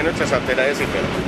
Hei, nyt sä saat tehdä esitelmän.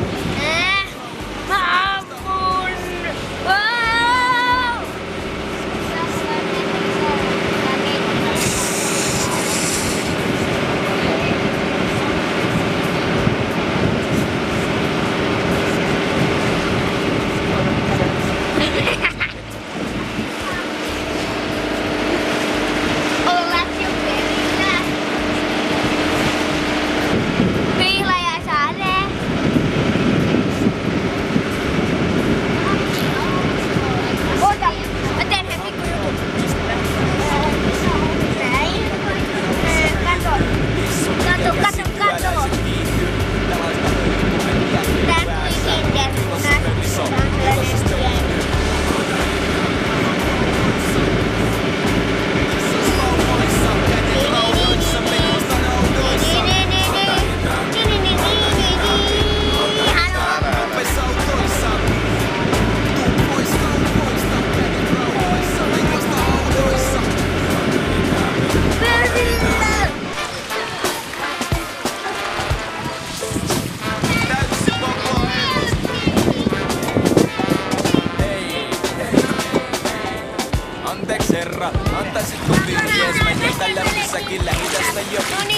Herra, antaisitko vihjees, mennä tällä missäkin lähidästä jokin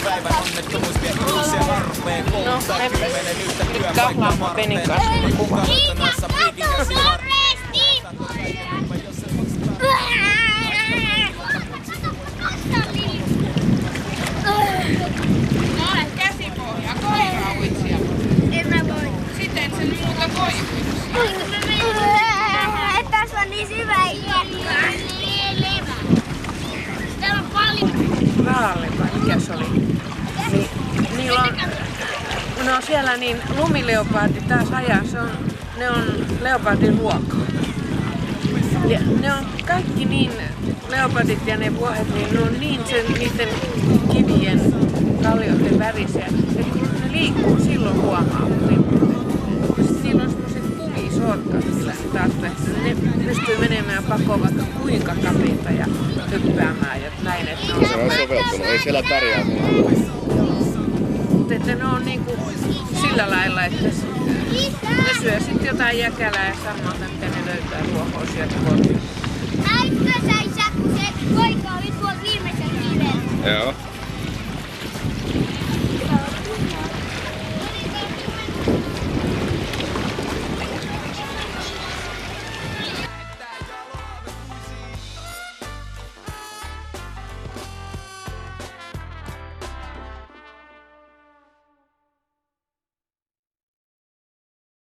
päivän onnettomuus vie uusia harpeen kouluttaa 10 yhtä työpaikkaa marpeen. Kuka hoitanassa piikin käsi harpeen? Käsipohja, koiraa uitsia. En mä voi. Sitten sen muuta voi. Tässä on niin syvä hiekka. Täällä on paljon. Raalle vai mikä se oli? Niillä on, no siellä niin lumileopardi taas ajaa, ne on leopardin ruoka. Ja ne on kaikki niin, leopardit ja ne vuohet, niin ne on niin niiden kivien kallioiden värisiä, että kun ne liikkuu silloin huomaa. Niillä on semmoiset kumisorkat, millä ne tarttuu, että ne pystyy menemään pakoon vaikka kuinka kapeita ja hyppäämään ja näin, että ne on Se on soveltunut, ei siellä pärjää. Mutta että ne on niinku sillä lailla, että ne syö sitten jotain jäkälää ja samaa, että ne löytää ruohoa sieltä kotiin.